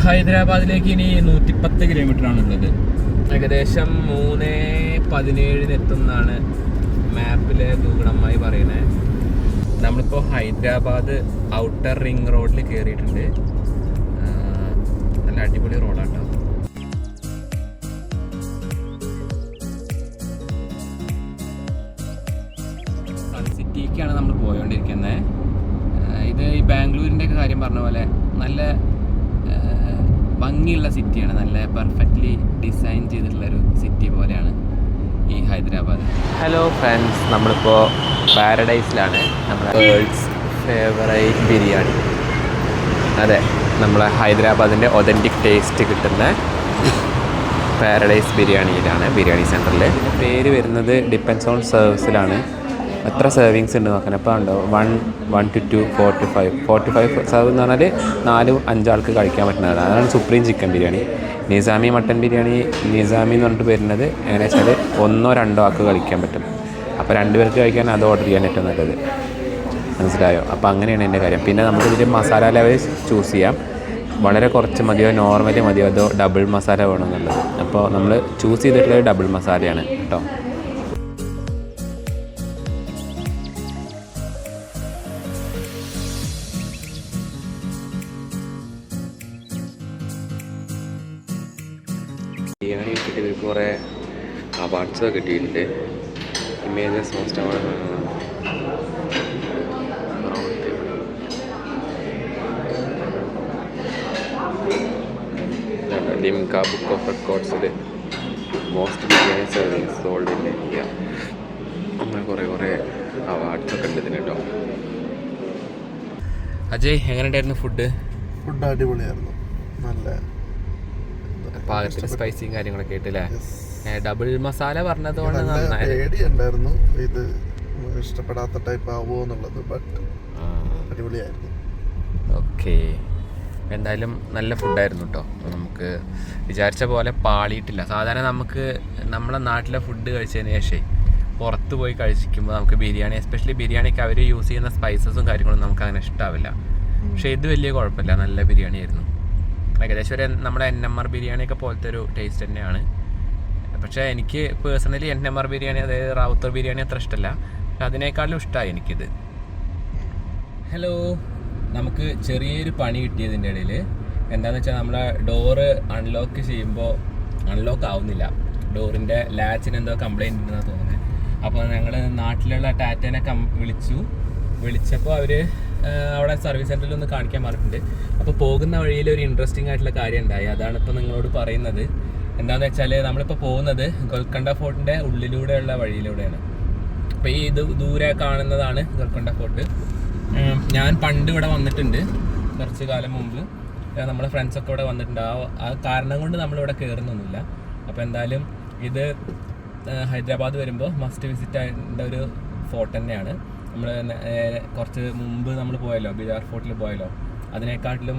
ഹൈദരാബാദിലേക്ക് ഇനി 110 കിലോമീറ്റർ ആണുള്ളത്. ഏകദേശം 3:17 എത്തുന്നതാണ് മാപ്പിൽ ഗൂഗിളമ്മായി പറയുന്നത്. നമ്മളിപ്പോൾ ഹൈദരാബാദ് ഔട്ടർ റിംഗ് റോഡിൽ കയറിയിട്ടുണ്ട്. നല്ല അടിപൊളി റോഡാട്ടോ. സൺ സിറ്റിക്കാണ് നമ്മൾ പോയോണ്ടിരിക്കുന്നത്. ഇത് ഈ ബാംഗ്ലൂരിൻ്റെ ഒക്കെ കാര്യം പറഞ്ഞ പോലെ നല്ല ഭംഗിയുള്ള സിറ്റിയാണ്. നല്ല പെർഫെക്റ്റ്ലി ഡിസൈൻ ചെയ്തിട്ടുള്ളൊരു സിറ്റി പോലെയാണ് ഈ ഹൈദരാബാദ്. ഹലോ ഫ്രണ്ട്സ്, നമ്മളിപ്പോൾ പാരഡൈസിലാണ്. നമ്മുടെ വേൾഡ്സ് ഫേവറേറ്റ് ബിരിയാണി. അതെ, നമ്മളെ ഹൈദരാബാദിൻ്റെ ഒതൻറ്റിക് ടേസ്റ്റ് കിട്ടുന്ന പാരഡൈസ് ബിരിയാണിയിലാണ്, ബിരിയാണി സെൻറ്ററിൽ. പേര് വരുന്നത് ഡിപ്പെൻസ് ഓൺ സർവീസിലാണ്. എത്ര സെർവിങ്സ് ഉണ്ട് നോക്കാൻ. അപ്പോൾ ഉണ്ടോ 1 to 2 4 to 5 45 സെർവ് എന്ന് പറഞ്ഞാൽ 4-5 ആൾക്ക് കഴിക്കാൻ പറ്റുന്നതാണ്. അതാണ് supreme chicken biryani. Nizami mutton biryani, Nizami എന്ന് പറഞ്ഞിട്ട് വരുന്നത് എങ്ങനെ വെച്ചാൽ 1-2 ആൾക്ക് കഴിക്കാൻ പറ്റും. അപ്പോൾ 2 പേർക്ക് കഴിക്കാൻ അത് ഓർഡർ ചെയ്യാൻ ഏറ്റവും നല്ലത്. മനസ്സിലായോ? അപ്പോൾ അങ്ങനെയാണ് എൻ്റെ കാര്യം. പിന്നെ നമുക്കിതിൽ മസാല ലെവൽ ചൂസ് ചെയ്യാം. വളരെ കുറച്ച് മതിയോ, നോർമലി മതിയോ, അതോ ഡബിൾ മസാല വേണമെന്നുള്ളത്. അപ്പോൾ നമ്മൾ ചൂസ് ചെയ്തിട്ടുള്ളത് ഡബിൾ മസാലയാണ് കേട്ടോ. ബിരിയാണി കിട്ടിയിട്ട് ഇവർക്ക് കുറേ അവാർഡ്സൊക്കെ കിട്ടിയിട്ടുണ്ട്. Images most award, Limca book of റെക്കോർഡ്സിൽ most biryani service sold in India. അങ്ങനെ കുറേ അവാർഡ്സൊക്കെ ഉണ്ട് ഇതിന് കേട്ടോ. അജയ്, എങ്ങനെ ഉണ്ടായിരുന്നു ഫുഡ്? അടിപൊളിയായിരുന്നു. നല്ല പാകത്തിന് സ്പൈസിയും കാര്യങ്ങളൊക്കെ ആയിട്ടില്ലേ? ഡബിൾ മസാല പറഞ്ഞതുകൊണ്ട് പേടിയുണ്ടായിരുന്നു ഇത് ഇഷ്ടപ്പെടാത്ത ടൈപ്പ് ആവുമോ എന്നുള്ളത്. ബട്ട് അടിപൊളിയായിരുന്നു. ഓക്കെ, എന്തായാലും നല്ല ഫുഡായിരുന്നു കേട്ടോ. നമുക്ക് വിചാരിച്ച പോലെ പാളിയിട്ടില്ല. സാധാരണ നമുക്ക് നമ്മളെ നാട്ടിലെ ഫുഡ് കഴിച്ചതിന് ശേഷം പുറത്ത് പോയി കഴിക്കുമ്പോൾ നമുക്ക് ബിരിയാണി, എസ്പെഷ്യലി ബിരിയാണിക്ക് അവർ യൂസ് ചെയ്യുന്ന സ്പൈസസും കാര്യങ്ങളും നമുക്ക് അങ്ങനെ ഇഷ്ടാവില്ല. പക്ഷേ ഇത് വലിയ കുഴപ്പമില്ല, നല്ല ബിരിയാണി ആയിരുന്നു. ഏകദേശം ഒരു നമ്മുടെ NMR ബിരിയാണിയൊക്കെ പോലത്തെ ഒരു ടേസ്റ്റ് തന്നെയാണ്. പക്ഷേ എനിക്ക് പേഴ്സണലി NMR ബിരിയാണി, അതായത് റാവുത്തർ ബിരിയാണി അത്ര ഇഷ്ടമല്ല. പക്ഷെ അതിനേക്കാളും ഇഷ്ടമായി എനിക്കിത്. ഹലോ, നമുക്ക് ചെറിയൊരു പണി കിട്ടിയതിൻ്റെ ഇടയിൽ. എന്താണെന്ന് വെച്ചാൽ നമ്മളെ ഡോറ് അൺലോക്ക് ചെയ്യുമ്പോൾ അൺലോക്ക് ആവുന്നില്ല. ഡോറിൻ്റെ ലാച്ചിന് എന്തോ കംപ്ലൈൻറ്റ് ഉണ്ടെന്നാണ് തോന്നുന്നത്. അപ്പോൾ ഞങ്ങൾ നാട്ടിലുള്ള ടാറ്റേനെ വിളിച്ചപ്പോൾ അവർ അവിടെ സർവീസ് സെൻറ്ററിൽ ഒന്ന് കാണിക്കാൻ പറഞ്ഞിട്ടുണ്ട്. അപ്പോൾ പോകുന്ന വഴിയിൽ ഒരു ഇൻട്രസ്റ്റിംഗ് ആയിട്ടുള്ള കാര്യം ഉണ്ടായി. അതാണ് ഇപ്പോൾ നിങ്ങളോട് പറയുന്നത്. എന്താണെന്ന് വെച്ചാൽ നമ്മളിപ്പോൾ പോകുന്നത് ഗോൽക്കൊണ്ട ഫോർട്ടിൻ്റെ ഉള്ളിലൂടെയുള്ള വഴിയിലൂടെയാണ്. അപ്പോൾ ഈ ഇത് ദൂരെ കാണുന്നതാണ് ഗോൽക്കൊണ്ട ഫോർട്ട്. ഞാൻ പണ്ട് ഇവിടെ വന്നിട്ടുണ്ട്, കുറച്ച് കാലം മുമ്പ്. നമ്മളെ ഫ്രണ്ട്സൊക്കെ ഇവിടെ വന്നിട്ടുണ്ട്. ആ കാരണം കൊണ്ട് നമ്മളിവിടെ കയറുന്നൊന്നുമില്ല. അപ്പോൾ എന്തായാലും ഇത് ഹൈദരാബാദ് വരുമ്പോൾ മസ്റ്റ് വിസിറ്റ് ആയിട്ടുള്ള ഒരു ഫോർട്ട് തന്നെയാണ്. നമ്മൾ കുറച്ച് മുമ്പ് നമ്മൾ പോയല്ലോ, ബിജാർ ഫോർട്ടിൽ പോയല്ലോ, അതിനേക്കാട്ടിലും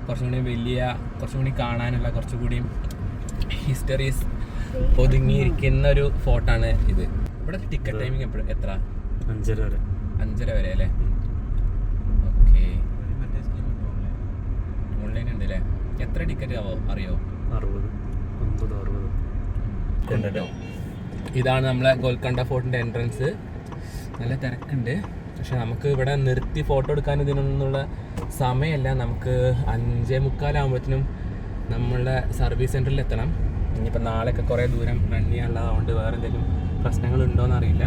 കുറച്ചും കൂടി വലിയ, കുറച്ചും കൂടി കാണാനുള്ള, കുറച്ചുകൂടി ഹിസ്റ്ററീസ് ഒതുങ്ങിയിരിക്കുന്ന ഒരു ഫോർട്ടാണ് ഇത്. ഇവിടെ ടിക്കറ്റ് ടൈമിങ് എപ്പോഴും എത്ര? 5:30 വരെ അല്ലേ? ഓക്കെ, ഓൺലൈൻ ഉണ്ട് അല്ലേ? എത്ര ടിക്കറ്റ് അറിയോ? 60. ഇതാണ് നമ്മളെ ഗോൽക്കൊണ്ട ഫോർട്ടിൻ്റെ എൻട്രൻസ്. നല്ല തിരക്കുണ്ട്. പക്ഷെ നമുക്ക് ഇവിടെ നിർത്തി ഫോട്ടോ എടുക്കാൻ ഇതിനൊന്നുള്ള സമയമല്ല. നമുക്ക് 5:45 ആകുമ്പോഴത്തേനും നമ്മളുടെ സർവീസ് സെൻറ്ററിൽ എത്തണം. ഇനിയിപ്പോൾ നാളെയൊക്കെ കുറേ ദൂരം റൺ ചെയ്യാനുള്ളതുകൊണ്ട് വേറെ എന്തെങ്കിലും പ്രശ്നങ്ങളുണ്ടോയെന്ന് അറിയില്ല.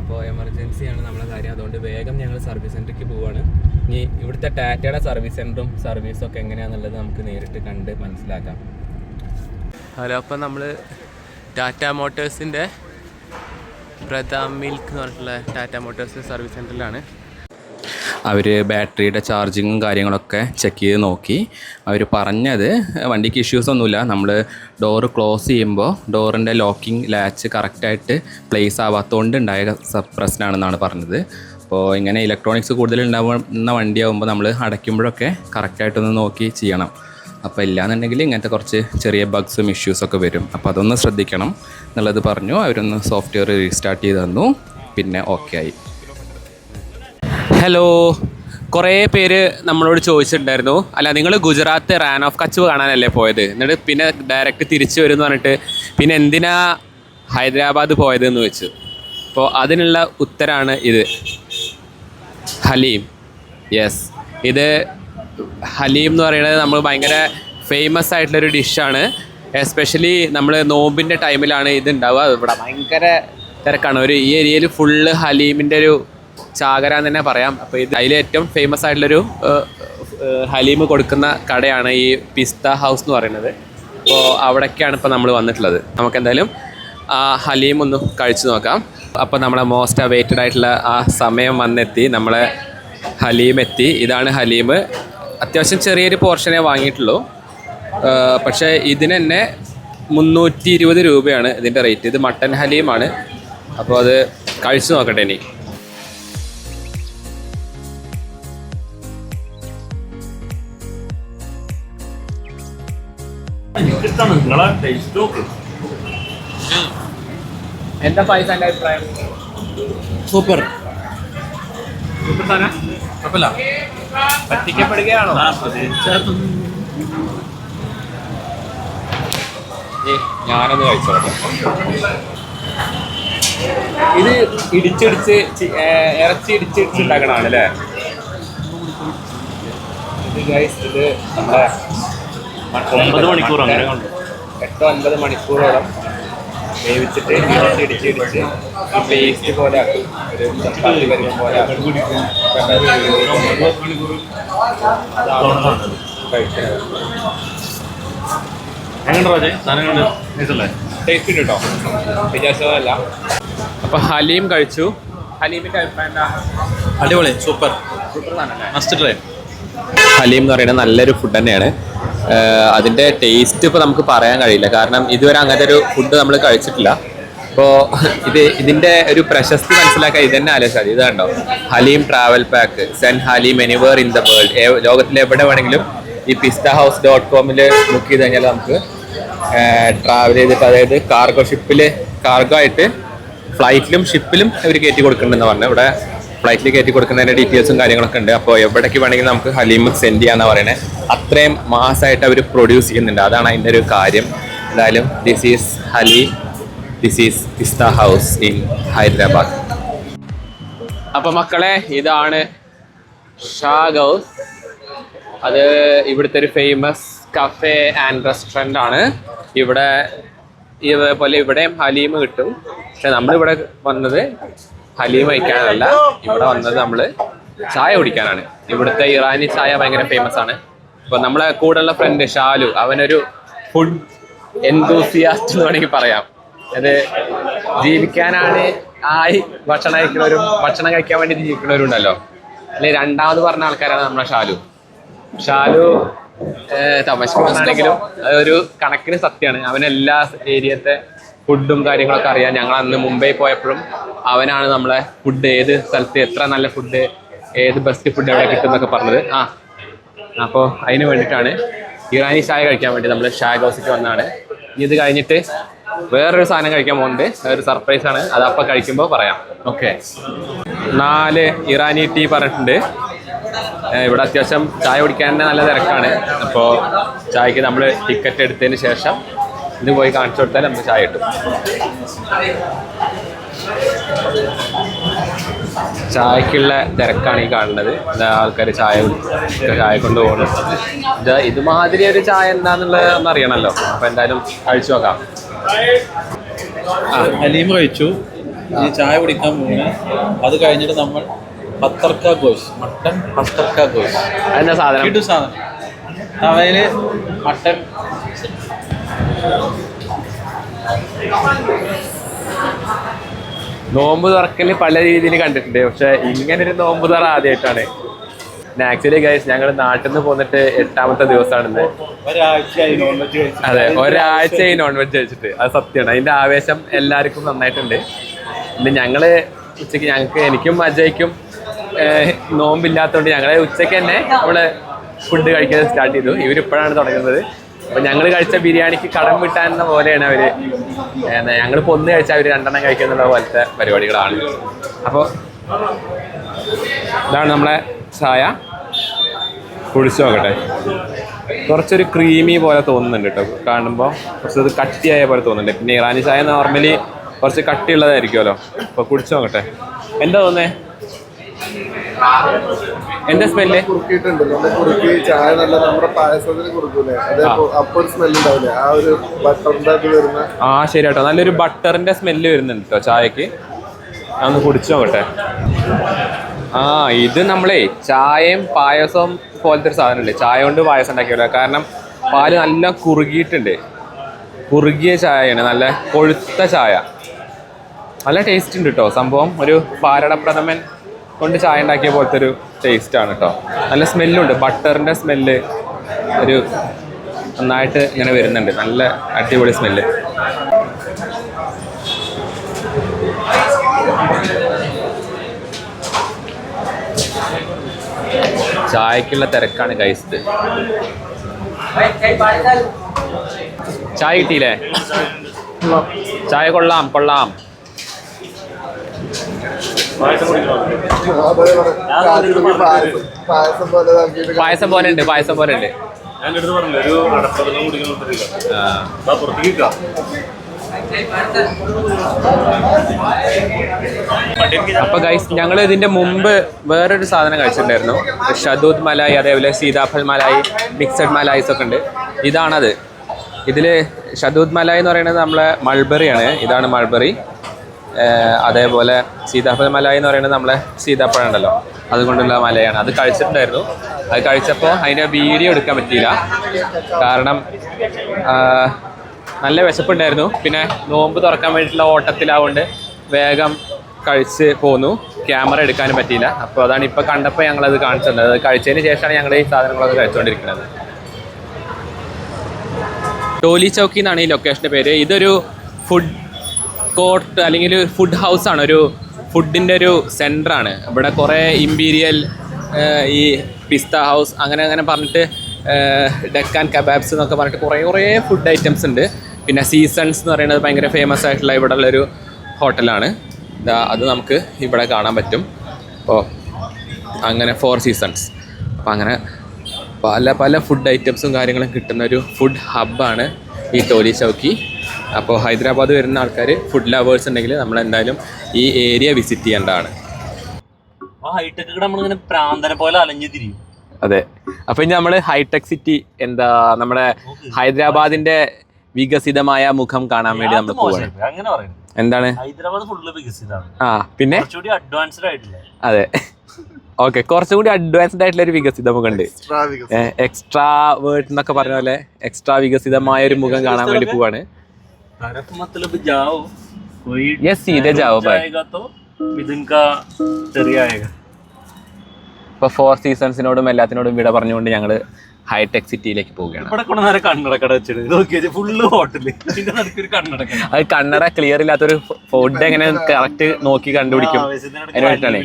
അപ്പോൾ എമർജൻസിയാണ് നമ്മളെ കാര്യം. അതുകൊണ്ട് വേഗം ഞങ്ങൾ സർവീസ് സെൻറ്ററിലേക്ക് പോവുകയാണ്. ഇനി ഇവിടുത്തെ ടാറ്റയുടെ സർവീസ് സെൻറ്ററും സർവീസും ഒക്കെ എങ്ങനെയാണെന്നുള്ളത് നമുക്ക് നേരിട്ട് കണ്ട് മനസ്സിലാക്കാം. ഹലോ, അപ്പോൾ നമ്മൾ ടാറ്റ മോട്ടേഴ്സിൻ്റെ പ്രതാപ് മിൽക്ക് എന്ന് പറഞ്ഞിട്ടുള്ള ടാറ്റ മോട്ടോഴ്സ് സർവീസ് സെൻറ്ററിലാണ്. അവർ ബാറ്ററിയുടെ ചാർജിങ്ങും കാര്യങ്ങളൊക്കെ ചെക്ക് ചെയ്ത് നോക്കി. അവർ പറഞ്ഞത് വണ്ടിക്ക് ഇഷ്യൂസ് ഒന്നുമില്ല. നമ്മൾ ഡോറ് ക്ലോസ് ചെയ്യുമ്പോൾ ഡോറിൻ്റെ ലോക്കിംഗ് ലാച്ച് കറക്റ്റായിട്ട് പ്ലേസ് ആവാത്തതുകൊണ്ട് ഉണ്ടായ പ്രശ്നമാണെന്നാണ് പറഞ്ഞത്. അപ്പോൾ ഇങ്ങനെ ഇലക്ട്രോണിക്സ് കൂടുതൽ ഉണ്ടാവുന്ന വണ്ടിയാകുമ്പോൾ നമ്മൾ അടയ്ക്കുമ്പോഴൊക്കെ കറക്റ്റായിട്ടൊന്ന് നോക്കി ചെയ്യണം. അപ്പോൾ ഇല്ലയെന്നുണ്ടെങ്കിൽ ഇങ്ങനത്തെ കുറച്ച് ചെറിയ ബഗ്സും ഇഷ്യൂസൊക്കെ വരും. അപ്പോൾ അതൊന്ന് ശ്രദ്ധിക്കണം എന്നുള്ളത് പറഞ്ഞു. അവരൊന്ന് സോഫ്റ്റ്വെയർ റീസ്റ്റാർട്ട് ചെയ്ത് തന്നു. പിന്നെ ഓക്കെ ആയി. ഹലോ, കുറേ പേര് നമ്മളോട് ചോദിച്ചിട്ടുണ്ടായിരുന്നു, അല്ല നിങ്ങൾ ഗുജറാത്ത് റാൻ ഓഫ് കച്ച് കാണാനല്ലേ പോയത്, എന്നിട്ട് പിന്നെ ഡയറക്റ്റ് തിരിച്ചു വരും എന്ന് പറഞ്ഞിട്ട് പിന്നെ എന്തിനാ ഹൈദരാബാദ് പോയതെന്ന് വെച്ചു. അപ്പോൾ അതിനുള്ള ഉത്തരമാണ് ഇത്, ഹലീം. യെസ്, ഇത് ഹലീം എന്ന് പറയുന്നത് നമ്മൾ ഭയങ്കര ഫേമസ് ആയിട്ടുള്ളൊരു ഡിഷാണ്. എസ്പെഷ്യലി നമ്മൾ നോമ്പിൻ്റെ ടൈമിലാണ് ഇത് ഉണ്ടാവുക. ഇവിടെ ഭയങ്കര തിരക്കാണ്. ഈ ഏരിയയിൽ ഫുള്ള് ഹലീമിൻ്റെ ഒരു ചാകര എന്ന് തന്നെ പറയാം. അപ്പോൾ ഇത് അതിൽ ഏറ്റവും ഫേമസ് ആയിട്ടുള്ളൊരു ഹലീം കൊടുക്കുന്ന കടയാണ് ഈ പിസ്ത ഹൗസ് എന്ന് പറയുന്നത്. അപ്പോൾ അവിടേക്കാണ് ഇപ്പോൾ നമ്മൾ വന്നിട്ടുള്ളത്. നമുക്ക് എന്തായാലും ആ ഹലീം ഒന്ന് കഴിച്ചു നോക്കാം. അപ്പോൾ നമ്മളെ മോസ്റ്റ് അവൈറ്റഡ് ആയിട്ടുള്ള ആ സമയം വന്നെത്തി, നമ്മളെ ഹലീം എത്തി. ഇതാണ് ഹലീം. അത്യാവശ്യം ചെറിയൊരു പോർഷനേ വാങ്ങിയിട്ടുള്ളൂ, പക്ഷേ ഇതിന് തന്നെ 320 രൂപയാണ് ഇതിൻ്റെ റേറ്റ്. ഇത് മട്ടൻ ഹലീമാണ്. അപ്പോൾ അത് കഴിച്ചു നോക്കട്ടെ ഇനി. എന്താ പൈസൻ്റെ അഭിപ്രായം? സൂപ്പർ. സൂപ്പർ സാധനം. കുഴപ്പമില്ല. പറ്റിക്കപ്പെടുകയാണോ? ഞാനൊന്ന് കഴിച്ചോട്ടെ. ഇത് ഇടിച്ചിടിച്ച് ഇറച്ചി ഇടിച്ചിടിച്ച് ഉണ്ടാക്കണതാണ് അല്ലേ? ഇത് ഗൈസ്, ഇത് നമ്മുടെ 9 മണിക്കൂർ, 8-9 മണിക്കൂറോളം വേവിച്ചിട്ട് ഇടിച്ചിടിച്ച് പേസ്റ്റ് പോലെ ആക്കും. ഒരു ചപ്പാത്തി പരിപ്പ് പോലെ ടേസ്റ്റ് കിട്ടോ വിചാരിച്ചതല്ല. അപ്പൊ ഹലീം കഴിച്ചു. ഹലീമിന്റെ അഭിപ്രായം എന്താ? അടിപൊളി, സൂപ്പർ, സൂപ്പർ സാധനം. Must try. ഹലീം എന്ന് പറയുന്നത് നല്ലൊരു ഫുഡ് തന്നെയാണ്. അതിൻ്റെ ടേസ്റ്റ് ഇപ്പോൾ നമുക്ക് പറയാൻ കഴിയില്ല, കാരണം ഇതുവരെ അങ്ങനത്തെ ഒരു ഫുഡ് നമ്മൾ കഴിച്ചിട്ടില്ല. അപ്പോൾ ഇതിൻ്റെ ഒരു പ്രശസ്തി മനസ്സിലാക്കാൻ ഇത് തന്നെ ആലോചിച്ചാൽ ഇത് കണ്ടോ, haleem travel pack, send haleem anywhere in the world. ലോകത്തിൽ എവിടെ വേണമെങ്കിലും ഈ pistahouse.com ബുക്ക് ചെയ്ത് കഴിഞ്ഞാൽ നമുക്ക് ട്രാവൽ ചെയ്തിട്ട്, അതായത് കാർഗോ ആയിട്ട് ഫ്ലൈറ്റിലും ഷിപ്പിലും ഇവർ കയറ്റി കൊടുക്കുന്നുണ്ടെന്ന് പറഞ്ഞു. ഇവിടെ ഫ്ലൈറ്റിൽ കയറ്റി കൊടുക്കുന്നതിൻ്റെ ഡീറ്റെയിൽസും കാര്യങ്ങളൊക്കെ ഉണ്ട്. അപ്പോൾ എവിടേക്ക് വേണമെങ്കിൽ നമുക്ക് ഹലീം സെൻഡ് ചെയ്യാമെന്നാണ് പറയുന്നത്. അത്രയും മാസമായിട്ട് അവർ പ്രൊഡ്യൂസ് ചെയ്യുന്നുണ്ട്, അതാണ് അതിൻ്റെ ഒരു കാര്യം. എന്തായാലും this is Haleem, this is pista house in Hyderabad. അപ്പോൾ മക്കളെ, ഇതാണ് ഷാഗ് ഹൗസ്. അത് ഇവിടുത്തെ ഒരു ഫേമസ് കഫേ ആൻഡ് റെസ്റ്റോറൻ്റ് ആണ്. ഇതേപോലെ ഇവിടെയും ഹലീം കിട്ടും. പക്ഷെ നമ്മളിവിടെ വന്നത് ഹലീം കഴിക്കാനല്ല, ഇവിടെ വന്നത് നമ്മൾ ചായ കുടിക്കാനാണ്. ഇവിടുത്തെ ഇറാനി ചായ ഭയങ്കര ഫേമസ് ആണ്. അപ്പോൾ നമ്മളെ കൂടെയുള്ള ഫ്രണ്ട് ഷാലു, അവനൊരു ഫുഡ് എൻതൂസിയാസ്റ്റ് എന്ന് വേണമെങ്കിൽ പറയാം. അത് ജീവിക്കാനാണ് ഭക്ഷണം കഴിക്കാൻ വേണ്ടി ജീവിക്കുന്നവരുണ്ടല്ലോ, അല്ലെങ്കിൽ രണ്ടാമത് പറഞ്ഞ ആൾക്കാരാണ് നമ്മളെ ഷാലു. തമാശക്ക് പറഞ്ഞാണെങ്കിലും അതൊരു കണക്കിന് സത്യമാണ്. അവനെല്ലാ ഏരിയത്തെ ഫുഡും കാര്യങ്ങളൊക്കെ അറിയാം. ഞങ്ങൾ അന്ന് മുംബൈ പോയപ്പോഴും അവനാണ് നമ്മളെ ഫുഡ്, ഏത് സ്ഥലത്ത് എത്ര നല്ല ഫുഡ്, ഏത് ബെസ്റ്റ് ഫുഡ് എവിടെ കിട്ടും എന്നൊക്കെ പറഞ്ഞത്. അപ്പോൾ അതിന് വേണ്ടിയിട്ടാണ് ഇറാനി ചായ കഴിക്കാൻ വേണ്ടി നമ്മൾ ഷാഗ് ഹൗസിലേക്ക് വന്നതാണ്. ഇത് കഴിഞ്ഞിട്ട് വേറൊരു സാധനം കഴിക്കാൻ പോകുന്നുണ്ട്, അതൊരു സർപ്രൈസാണ്. അത് അപ്പം കഴിക്കുമ്പോൾ പറയാം. ഓക്കെ, 4 ഇറാനി ടീ പറഞ്ഞിട്ടുണ്ട്. ഇവിടെ അത്യാവശ്യം ചായ കുടിക്കാൻ തന്നെ നല്ല തിരക്കാണ്. അപ്പോൾ ചായക്ക് നമ്മൾ ടിക്കറ്റ് എടുത്തതിന് ശേഷം ഇത് പോയി കാണിച്ചു കൊടുത്താൽ നമുക്ക് ചായ കിട്ടും. ചായക്കുള്ള തിരക്കാണ് ഈ കാണുന്നത്. ആൾക്കാർ ചായ കൊണ്ട് പോകുന്നു. ഇതുമാതിരി ഒരു ചായ എന്താന്നുള്ളത് ഒന്ന് അറിയണമല്ലോ. അപ്പോൾ എന്തായാലും കഴിച്ചു നോക്കാം. ഹലീം കഴിച്ചു, ഈ ചായ കുടിക്കാൻ പോകുന്നത്. അത് കഴിഞ്ഞിട്ട് നമ്മൾ പത്തർക്ക ഗോഷ്, മട്ടൻ പത്തർക്ക ഗോഷ്. അതെന്താ സാധനം? കിട്ടു സാധനം. തവയില് മട്ടൻ. നോമ്പ് തുറക്കല് പല രീതിയിൽ കണ്ടിട്ടുണ്ട്, പക്ഷെ ഇങ്ങനൊരു നോമ്പ് തുറ ആദ്യമായിട്ടാണ്. ആക്ച്വലി ഗൈസ്, ഞങ്ങൾ നാട്ടിൽ നിന്ന് പോന്നിട്ട് 8ാമത്തെ ദിവസമാണെന്ന്. അതെ, ഒരാഴ്ചയായി നോൺ വെജ് കഴിച്ചിട്ട്. അത് സത്യമാണ്. അതിന്റെ ആവേശം എല്ലാവർക്കും നന്നായിട്ടുണ്ട്. പിന്നെ ഞങ്ങള് ഉച്ചയ്ക്ക് എനിക്കും അജയ്ക്കും നോമ്പില്ലാത്തതുകൊണ്ട് ഞങ്ങളെ ഉച്ചയ്ക്ക് തന്നെ നമ്മള് ഫുഡ് കഴിക്കുന്നത് സ്റ്റാർട്ട് ചെയ്തു. ഇവരിപ്പോഴാണ് തുടങ്ങുന്നത്. അപ്പോൾ ഞങ്ങൾ കഴിച്ച ബിരിയാണിക്ക് കടം വിട്ടാകുന്ന പോലെയാണ് ഞങ്ങളിപ്പോൾ 1 കഴിച്ചാൽ അവർ 2 കഴിക്കുന്നുള്ള പോലത്തെ പരിപാടികളാണ്. അപ്പോൾ ഇതാണ് നമ്മളെ ചായ. കുടിച്ചു നോക്കട്ടെ. കുറച്ചൊരു ക്രീമി പോലെ തോന്നുന്നുണ്ട് കേട്ടോ കാണുമ്പോൾ. കുറച്ചത് കട്ടിയായ പോലെ തോന്നുന്നുണ്ട്. പിന്നെ ഇറാനി ചായ നോർമലി കുറച്ച് കട്ടിയുള്ളതായിരിക്കുമല്ലോ. അപ്പോൾ കുടിച്ചു നോക്കട്ടെ. എന്താ തോന്നേ? എന്താ സ്മെല്ല്? കുറുക്കിയിട്ടുണ്ട്. കുറുക്കി ചായ നല്ല നമ്മുടെ പായസത്തിന് കുറുക്കൂലേ, അപ്പൊ ഒരു സ്മെല്ല് ഉണ്ടാവില്ലേ, ആ ഒരു ബട്ടറിന്റെ വരുന്ന. ആ ശരി കേട്ടോ, നല്ലൊരു ബട്ടറിന്റെ സ്മെല്ല് വരുന്നുണ്ട് കേട്ടോ ചായക്ക്. ഞാൻ ഒന്ന് കുടിച്ചു നോക്കട്ടെ. ആ ഇത് നമ്മളെ ചായയും പായസവും പോലത്തെ ഒരു സാധനമല്ലേ, ചായ കൊണ്ട് പായസം ഉണ്ടാക്കിയല്ലോ. കാരണം പാല് നല്ല കുറുകിയിട്ടുണ്ട്. കുറുകിയ ചായയാണ്, നല്ല കൊഴുത്ത ചായ. നല്ല ടേസ്റ്റ് ഉണ്ട് കേട്ടോ സംഭവം. ഒരു പാരടപ്രഥമൻ കൊണ്ട് ചായ ഉണ്ടാക്കിയ പോലത്തെ ഒരു ടേസ്റ്റാണ് കേട്ടോ. നല്ല സ്മെല്ലുണ്ട്, ബട്ടറിൻ്റെ സ്മെല്ല് ഒരു നന്നായിട്ട് ഇങ്ങനെ വരുന്നുണ്ട്. നല്ല അടിപൊളി സ്മെല്ല്. ചായക്കുള്ള തിരക്കാണ് ഗൈസ്. ചായ കിട്ടിയില്ലേ? ചായ കൊള്ളാം കൊള്ളാം. പായസം പോലെ ഉണ്ട്, പായസം പോലെ ഉണ്ട്. അപ്പൊ ഗൈസ്, ഞങ്ങൾ ഇതിന്റെ മുമ്പ് വേറൊരു സാധനം കഴിച്ചിട്ടുണ്ടായിരുന്നു. ഷദൂദ് മലായി, അതേപോലെ സീതാഫൽ മലായി, മിക്സഡ് മലായിസ് ഒക്കെ ഉണ്ട്. ഇതാണത്. ഇതില് ഷദൂദ് മലായി എന്ന് പറയുന്നത് നമ്മളെ മൾബറിയാണ്. ഇതാണ് മൾബറി. അതേപോലെ സീതാഫൽ മലായി എന്ന് പറയുന്നത് നമ്മളെ സീതാപ്പഴം ഉണ്ടല്ലോ, അതുകൊണ്ടുള്ള മലയാണ്. അത് കഴിച്ചിട്ടുണ്ടായിരുന്നു. അത് കഴിച്ചപ്പോൾ അതിൻ്റെ വീഡിയോ എടുക്കാൻ പറ്റിയില്ല. കാരണം നല്ല വിശപ്പുണ്ടായിരുന്നു. പിന്നെ നോമ്പ് തുറക്കാൻ വേണ്ടിയിട്ടുള്ള ഓട്ടത്തിലാവുകൊണ്ട് വേഗം കഴിച്ച് പോന്നു. ക്യാമറ എടുക്കാനും പറ്റിയില്ല. അപ്പോൾ അതാണ് ഇപ്പോൾ കണ്ടപ്പോൾ ഞങ്ങളത് കാണിച്ചിട്ടുണ്ട്. അത് കഴിച്ചതിന് ശേഷമാണ് ഞങ്ങൾ ഈ സാധനങ്ങളൊക്കെ കഴിച്ചുകൊണ്ടിരിക്കുന്നത്. ടോലി ചൗക്കി എന്നാണ് ഈ ലൊക്കേഷൻ്റെ പേര്. ഇതൊരു ഫുഡ് കോർട്ട് അല്ലെങ്കിൽ ഫുഡ് ഹൗസാണ്. ഒരു ഫുഡിൻ്റെ ഒരു സെൻറ്ററാണ്. ഇവിടെ കുറേ ഇമ്പീരിയൽ, ഈ പിസ്ത ഹൗസ്, അങ്ങനെ പറഞ്ഞിട്ട് ഡെക്കാൻ കബാബ്സ് എന്നൊക്കെ പറഞ്ഞിട്ട് കുറേ ഫുഡ് ഐറ്റംസ് ഉണ്ട്. പിന്നെ സീസൺസ് എന്ന് പറയുന്നത് ഭയങ്കര ഫേമസ് ആയിട്ടുള്ള ഇവിടെ ഉള്ളൊരു ഹോട്ടലാണ്. അത് നമുക്ക് ഇവിടെ കാണാൻ പറ്റും. അപ്പോൾ അങ്ങനെ 4 സീസൺസ്. അപ്പോൾ അങ്ങനെ പല ഫുഡ് ഐറ്റംസും കാര്യങ്ങളും കിട്ടുന്ന ഒരു ഫുഡ് ഹബ്ബാണ് ഈ ടോലി ചൗക്കി. അപ്പോൾ ഹൈദരാബാദ് വരുന്ന ആൾക്കാർ, ഫുഡ് ലവേഴ്സ് ഉണ്ടെങ്കിൽ നമ്മളെന്തായാലും ഈ ഏരിയ വിസിറ്റ് ചെയ്യേണ്ടതാണ്. നമ്മളിങ്ങനെ പ്രാന്തനെ പോലെ അലഞ്ഞു തിരിയും. അതെ. അപ്പോൾ ഇനി നമ്മൾ ഹൈടെക് സിറ്റി, എന്താ നമ്മുടെ ഹൈദരാബാദിന്റെ വികസിതമായ മുഖം കാണാൻ വേണ്ടി നമ്മൾ പോവാണ്. എന്താണ് ഹൈദരാബാദ് ഫുള്ള് വികസിതമാണ്. പിന്നെ അഡ്വാൻസ്ഡ് ആയിട്ടില്ല. അതെ, ഓക്കെ, കുറച്ചും കൂടി അഡ്വാൻസ്ഡ് ആയിട്ടുള്ള ഒരു വികസിത മുഖമുണ്ട്. എക്സ്ട്രാ വേർഡ് എന്നൊക്കെ പറഞ്ഞ പോലെ എക്സ്ട്രാ വികസിതമായ ഒരു മുഖം കാണാൻ വേണ്ടി പോവാണ്. ഇപ്പൊ 4 സീസൺസിനോടും എല്ലാത്തിനോടും വിട പറഞ്ഞുകൊണ്ട് ഞങ്ങള് ഹൈടെക് സിറ്റിയിലേക്ക് പോവുകയാണ്. അത് കണ്ണട ക്ലിയർ ഇല്ലാത്തൊരു ഫുഡ് എങ്ങനെ കറക്റ്റ് നോക്കി കണ്ടുപിടിക്കും അതിന് വേണ്ടിയിട്ടാണ്.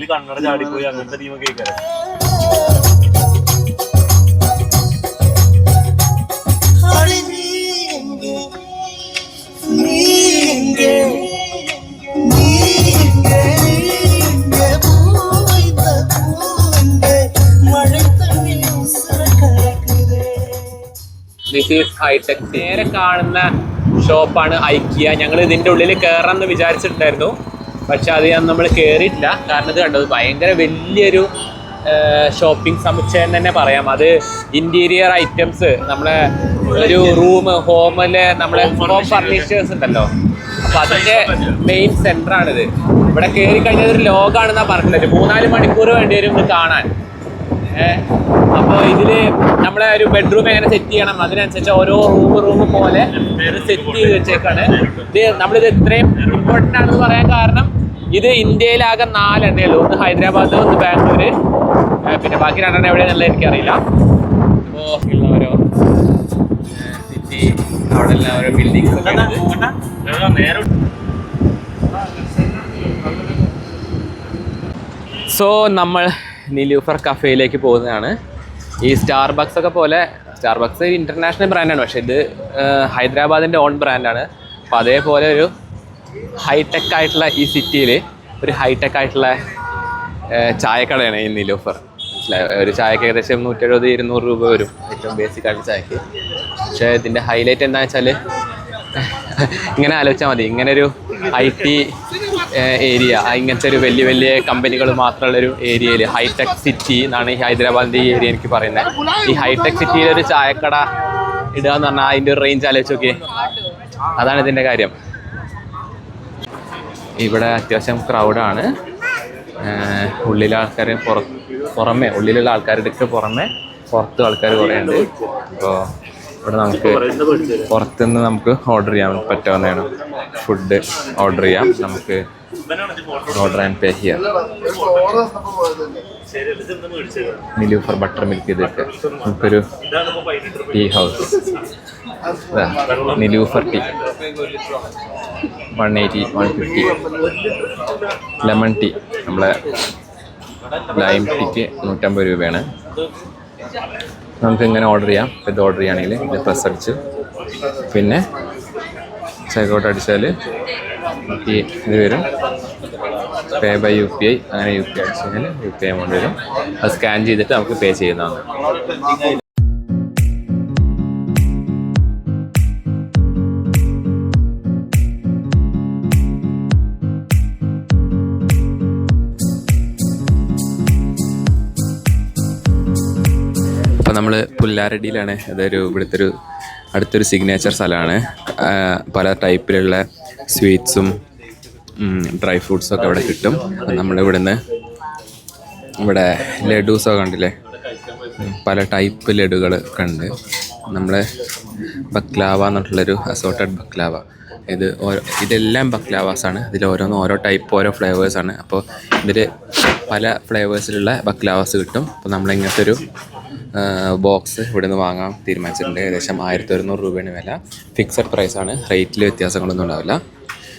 This is hi-tech. നേരെ കാണുന്ന ഷോപ്പാണ് ഐക്കിയ. ഞങ്ങൾ ഇതിൻ്റെ ഉള്ളിൽ കയറാം എന്ന് വിചാരിച്ചിട്ടുണ്ടായിരുന്നു, പക്ഷെ അത് നമ്മൾ കയറിയിട്ടില്ല. കാരണം ഇത് കണ്ടത് ഭയങ്കര വലിയൊരു ഷോപ്പിംഗ് സമുച്ചയം തന്നെ പറയാം. അത് ഇൻറ്റീരിയർ ഐറ്റംസ്, നമ്മളെ ഒരു റൂം, ഹോമില് നമ്മളെ ഹോം ഫർണിച്ചേഴ്സ് ഉണ്ടല്ലോ, അപ്പോൾ അതിൻ്റെ മെയിൻ സെൻ്ററാണിത്. ഇവിടെ കയറി കഴിഞ്ഞാൽ ഒരു ലോകമാണെന്നാണ് പറഞ്ഞിട്ടുള്ളത്. 3-4 മണിക്കൂർ വേണ്ടി വരും ഇത് കാണാൻ. അപ്പോൾ ഇതിൽ നമ്മളെ ഒരു ബെഡ്റൂം എങ്ങനെ സെറ്റ് ചെയ്യണം, അതിനനുസരിച്ച് ഓരോ റൂം പോലെ ഇത് സെറ്റ് ചെയ്ത് വെച്ചേക്കാണ്. ഇത് നമ്മളിത് ഇത്രയും ഇമ്പോർട്ടൻ്റ് ആണെന്ന് പറയാൻ കാരണം ഇത് ഇന്ത്യയിലാകെ 4 എണ്ണേ ഉള്ളൂ. ഒന്ന് ഹൈദരാബാദ്, ഒന്ന് ബാംഗ്ലൂർ, പിന്നെ ബാക്കി 2 എണ്ണം എവിടെയാണെന്നുള്ളത് എനിക്കറിയില്ല. അപ്പോൾ ഉള്ള ഓരോ സിറ്റി, അവിടെ എല്ലാം ഓരോ ബിൽഡിങ്സ്. സോ നമ്മൾ നിലൂഫർ കഫേയിലേക്ക് പോകുന്നതാണ്. ഈ സ്റ്റാർബക്സ് ഒക്കെ പോലെ, സ്റ്റാർബക്സ് ഇൻ്റർനാഷണൽ ബ്രാൻഡാണ്, പക്ഷേ ഇത് ഹൈദരാബാദിൻ്റെ ഓൺ ബ്രാൻഡാണ്. അപ്പോൾ അതേപോലെ ഒരു ഹൈടെക് ആയിട്ടുള്ള ഈ സിറ്റിയിൽ ഒരു ഹൈടെക് ആയിട്ടുള്ള ചായക്കടയാണ് ഈ നിലൂഫർ. ഒരു ചായക്ക് ഏകദേശം 170-200 രൂപ വരും, ഏറ്റവും ബേസിക് ആയിട്ട് ചായക്ക്. പക്ഷേ ഇതിൻ്റെ ഹൈലൈറ്റ് എന്താണെന്ന് വെച്ചാൽ ഇങ്ങനെ ആലോചിച്ചാൽ മതി, ഇങ്ങനെ ഒരു IT ഏരിയ, ഇങ്ങനത്തെ ഒരു വലിയ വലിയ കമ്പനികൾ മാത്രമുള്ളൊരു ഏരിയയിൽ ഹൈടെക് സിറ്റി എന്നാണ് ഈ ഹൈദരാബാദിൻ്റെ ഈ ഏരിയ എനിക്ക് പറയുന്നത്. ഈ ഹൈടെക് സിറ്റിയിൽ ഒരു ചായക്കട ഇടുക എന്ന് പറഞ്ഞാൽ അതിൻ്റെ ഒരു റേഞ്ച് ആലോചിച്ച് നോക്കിയേ. അതാണ് ഇതിൻ്റെ കാര്യം. ഇവിടെ അത്യാവശ്യം ക്രൗഡാണ്. ഉള്ളിലെ ആൾക്കാർ പുറമെ, ഉള്ളിലുള്ള ആൾക്കാരുടെ പുറമെ പുറത്തും ആൾക്കാർ കുറേ ഉണ്ട്. അപ്പോൾ ഇവിടെ നമുക്ക് പുറത്തുനിന്ന് നമുക്ക് ഓർഡർ ചെയ്യാൻ പറ്റാവുന്നതാണ്. ഫുഡ് ഓർഡർ ചെയ്യാം, നമുക്ക് ഓർഡർ ആൻഡ് പേ ചെയ്യാം. നിലൂഫർ ബട്ടർ മിൽക്ക് ചെയ്തിട്ട് നമുക്കൊരു tea house, Niloufer tea 180-150. Lemon tea, നമ്മളെ ലൈം ടീക്ക് 150 രൂപയാണ്. നമുക്ക് ഇങ്ങനെ ഓർഡർ ചെയ്യാം. ഇത് ഓർഡർ ചെയ്യുകയാണെങ്കിൽ ഇത് പ്ലസ് അടിച്ച് പിന്നെ ചെക്കൗട്ട് അടിച്ചാൽ നമുക്ക് ഇത് വരും, പേ ബൈ UPI. അങ്ങനെ UPI അടിച്ചു കഴിഞ്ഞാൽ UPI എമൗണ്ട് വരും. അത് സ്കാൻ ചെയ്തിട്ട് നമുക്ക് പേ ചെയ്യുന്നതാണ്. അപ്പോൾ നമ്മൾ പുല്ലാരടിയിലാണ്. അതൊരു ഇവിടുത്തെ അടുത്തൊരു സിഗ്നേച്ചർ സ്ഥലമാണ്. പല ടൈപ്പിലുള്ള സ്വീറ്റ്സും ഡ്രൈ ഫ്രൂട്ട്സൊക്കെ ഇവിടെ കിട്ടും. നമ്മളിവിടുന്ന് ഇവിടെ ലഡൂസൊക്കെ കണ്ടില്ലേ, പല ടൈപ്പ് ലഡുകളൊക്കെ ഉണ്ട്. നമ്മളെ ബക്ലാവ എന്നിട്ടുള്ളൊരു അസോർട്ടഡ് ബക്ലാവ, ഇതെല്ലാം ബക്ലാവാസാണ്. ഇതിൽ ഓരോ ടൈപ്പ് ഓരോ ഫ്ലേവേഴ്സാണ്. അപ്പോൾ ഇതിൽ പല ഫ്ലേവേഴ്സിലുള്ള ബക്ലാവാസ് കിട്ടും. അപ്പോൾ നമ്മളിങ്ങനത്തെ ഒരു ബോക്സ് ഇവിടെ നിന്ന് വാങ്ങാൻ തീരുമാനിച്ചിട്ടുണ്ട്. ഏകദേശം 1100 രൂപയാണ് വില. ഫിക്സഡ് പ്രൈസാണ്, റേറ്റിൽ വ്യത്യാസങ്ങളൊന്നും ഉണ്ടാവില്ല.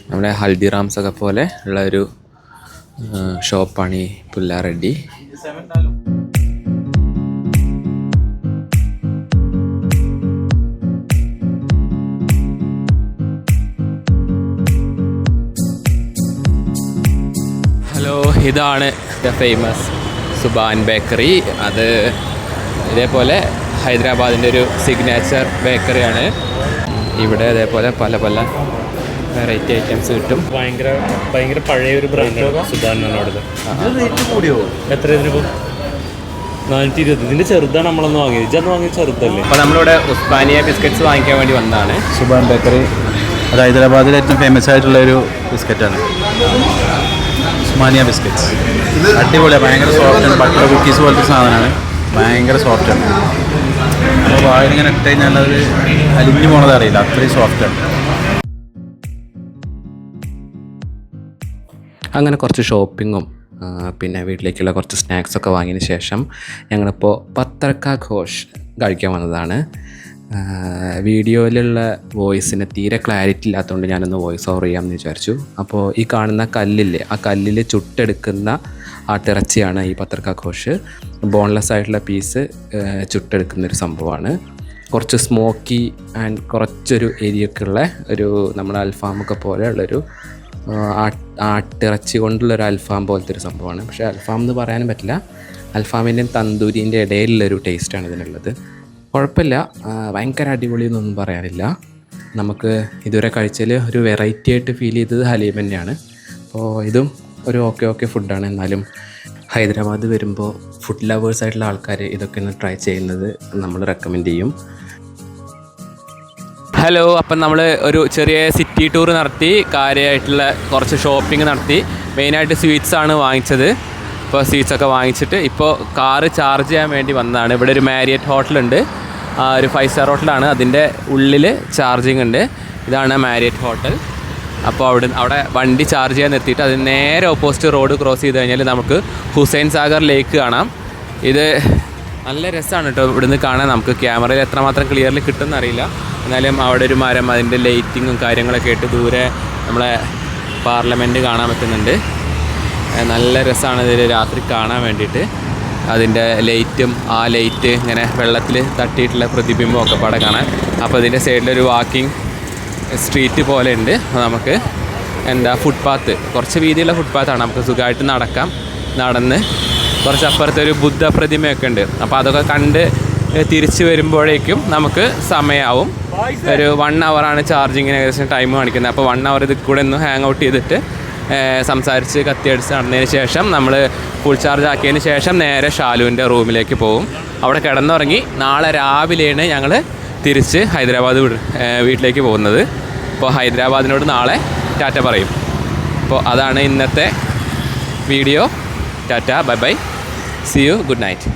നമ്മുടെ ഹൽദിറാംസൊക്കെ പോലെ ഉള്ള ഒരു ഷോപ്പാണ് ഈ പുല്ലാരഡി. ഹലോ, ഇതാണ് ദ ഫേമസ് സുബാൻ ബേക്കറി. അത് ഇതേപോലെ ഹൈദരാബാദിൻ്റെ ഒരു സിഗ്നേച്ചർ ബേക്കറിയാണ്. ഇവിടെ അതേപോലെ പല വെറൈറ്റി ഐറ്റംസ് കിട്ടും. ഭയങ്കര പഴയ ഒരു ബ്രാൻഡാണ് സുബാനാണ് അവിടുത്തെ. എത്ര ഇതിന്? 420. ഇതിൻ്റെ ചെറുതാണ് നമ്മളൊന്ന് വാങ്ങിയത്. ഇജന്ന് വാങ്ങിയത് ചെറുതല്ലേ? അപ്പോൾ നമ്മളിവിടെ ഉസ്മാനിയ ബിസ്ക്കറ്റ്സ് വാങ്ങിക്കാൻ വേണ്ടി വന്നതാണ്. സുബാൻ ബേക്കറി അത് ഹൈദരാബാദിലെ ഏറ്റവും ഫേമസ് ആയിട്ടുള്ള ഒരു ബിസ്ക്കറ്റാണ്, ഉസ്മാനിയ ബിസ്ക്കറ്റ്സ്. അടിപൊളിയാണ്, ഭയങ്കര സോഫ്റ്റാണ്. ബട്ടർ കുക്കീസ് പോലത്തെ സാധനമാണ്, ഭയങ്കര സോഫ്റ്റാണ്. അപ്പോൾ വായിലിങ്ങനെ ഇട്ട് കഴിഞ്ഞാൽ അത് അലിഞ്ഞു പോണത് അറിയില്ല, അത്രയും സോഫ്റ്റാണ്. അങ്ങനെ കുറച്ച് ഷോപ്പിങ്ങും പിന്നെ വീട്ടിലേക്കുള്ള കുറച്ച് സ്നാക്സൊക്കെ വാങ്ങിയതിന് ശേഷം ഞങ്ങളിപ്പോൾ പത്തർക്ക ഘോഷ് കഴിക്കാൻ വന്നതാണ്. വീഡിയോയിലുള്ള വോയിസിന് തീരെ ക്ലാരിറ്റി ഇല്ലാത്തതുകൊണ്ട് ഞാനൊന്ന് വോയിസ് ഓവർ ചെയ്യാമെന്ന് വിചാരിച്ചു. അപ്പോൾ ഈ കാണുന്ന കല്ലില്ലേ, ആ കല്ലിൽ ചുട്ടെടുക്കുന്ന ആട്ടിറച്ചിയാണ് ഈ പത്തർക്ക ഘോഷ്. ബോൺലെസ് ആയിട്ടുള്ള പീസ് ചുട്ടെടുക്കുന്നൊരു സംഭവമാണ്. കുറച്ച് സ്മോക്കി ആൻഡ് കുറച്ചൊരു ഏരിയക്കുള്ള ഒരു നമ്മുടെ അൽഫാമൊക്കെ പോലെ ഉള്ളൊരു ആട്ടിറച്ചി കൊണ്ടുള്ളൊരു അൽഫാം പോലത്തെ ഒരു സംഭവമാണ്. പക്ഷേ അൽഫാം എന്ന് പറയാനും പറ്റില്ല, അൽഫാമിൻ്റെയും തന്തൂരിൻ്റെ ഇടയിലുള്ളൊരു ടേസ്റ്റാണ് ഇതിനുള്ളത്. കുഴപ്പമില്ല, ഭയങ്കര അടിപൊളി എന്നൊന്നും പറയാനില്ല. നമുക്ക് ഇതുവരെ കഴിച്ചതിൽ ഒരു വെറൈറ്റി ആയിട്ട് ഫീൽ ചെയ്തത് ഹലീം തന്നെയാണ്. അപ്പോൾ ഇതും ഒരു ഓക്കെ ഫുഡാണ്. എന്നാലും ഹൈദരാബാദ് വരുമ്പോൾ ഫുഡ് ലവേഴ്സ് ആയിട്ടുള്ള ആൾക്കാർ ഇതൊക്കെ ഒന്ന് ട്രൈ ചെയ്യുന്നത് നമ്മൾ റെക്കമെൻഡ് ചെയ്യും. ഹലോ, അപ്പം നമ്മൾ ഒരു ചെറിയ സിറ്റി ടൂർ നടത്തി, കാര്യമായിട്ടുള്ള കുറച്ച് ഷോപ്പിംഗ് നടത്തി. മെയിനായിട്ട് സ്വീറ്റ്സാണ് വാങ്ങിച്ചത്. ഇപ്പോൾ സ്വീറ്റ്സൊക്കെ വാങ്ങിച്ചിട്ട് ഇപ്പോൾ കാറ് ചാർജ് ചെയ്യാൻ വേണ്ടി വന്നതാണ്. ഇവിടെ ഒരു മാരിയറ്റ് ഹോട്ടലുണ്ട്, ഒരു 5 സ്റ്റാർ ഹോട്ടലാണ്. അതിൻ്റെ ഉള്ളിൽ ചാർജിങ് ഉണ്ട്. ഇതാണ് മാരിയറ്റ് ഹോട്ടൽ. അപ്പോൾ അവിടെ വണ്ടി ചാർജ് ചെയ്യാൻ നിർത്തിയിട്ട് അതിന് നേരെ ഓപ്പോസിറ്റ് റോഡ് ക്രോസ് ചെയ്ത് കഴിഞ്ഞാൽ നമുക്ക് ഹുസൈൻ സാഗർ ലേക്ക് കാണാം. ഇത് നല്ല രസമാണ് കേട്ടോ ഇവിടുന്ന് കാണാൻ. നമുക്ക് ക്യാമറയിൽ എത്രമാത്രം ക്ലിയർലി കിട്ടുമെന്ന് അറിയില്ല, എന്നാലും അവിടെ ഒരു മരം, അതിൻ്റെ ലൈറ്റിങ്ങും കാര്യങ്ങളൊക്കെ ആയിട്ട് ദൂരെ നമ്മളെ പാർലമെൻറ്റ് കാണാൻ പറ്റുന്നുണ്ട്. നല്ല രസമാണ് ഇതിൽ രാത്രി കാണാൻ വേണ്ടിയിട്ട്. അതിൻ്റെ ലൈറ്റും ആ ലൈറ്റ് ഇങ്ങനെ വെള്ളത്തിൽ തട്ടിയിട്ടുള്ള പ്രതിബിംബം ഒക്കെ പാടെ കാണാൻ. അപ്പോൾ ഇതിൻ്റെ സൈഡിലൊരു വാക്കിംഗ് സ്ട്രീറ്റ് പോലെ ഉണ്ട്. നമുക്ക് ഫുട്പാത്ത്, കുറച്ച് വീതിയുള്ള ഫുട്പാത്താണ്, നമുക്ക് സുഖമായിട്ട് നടക്കാം. നടന്ന് കുറച്ച് അപ്പുറത്തൊരു ബുദ്ധ പ്രതിമയൊക്കെ ഉണ്ട്. അപ്പോൾ അതൊക്കെ കണ്ട് തിരിച്ച് വരുമ്പോഴേക്കും നമുക്ക് സമയമാവും. ഒരു 1 hour ചാർജിങ്ങിന് ഏകദേശം ടൈം കാണിക്കുന്നത്. അപ്പോൾ 1 hour ഇതിൽ കൂടെ ഒന്ന് ഹാങ് ഔട്ട് ചെയ്തിട്ട് സംസാരിച്ച് കത്തിയടിച്ച് നടന്നതിന് ശേഷം നമ്മൾ ഫുൾ ചാർജ് ആക്കിയതിന് ശേഷം നേരെ ഷാലുവിൻ്റെ റൂമിലേക്ക് പോകും. അവിടെ കിടന്നുറങ്ങി നാളെ രാവിലെയാണ് ഞങ്ങൾ തിരിച്ച് ഹൈദരാബാദ് വീട്ടിലേക്ക് പോകുന്നത്. അപ്പോൾ ഹൈദരാബാദിനോട് നാളെ ടാറ്റ പറയും. അപ്പോൾ അതാണ് ഇന്നത്തെ video. Tata, bye bye, see you, good night.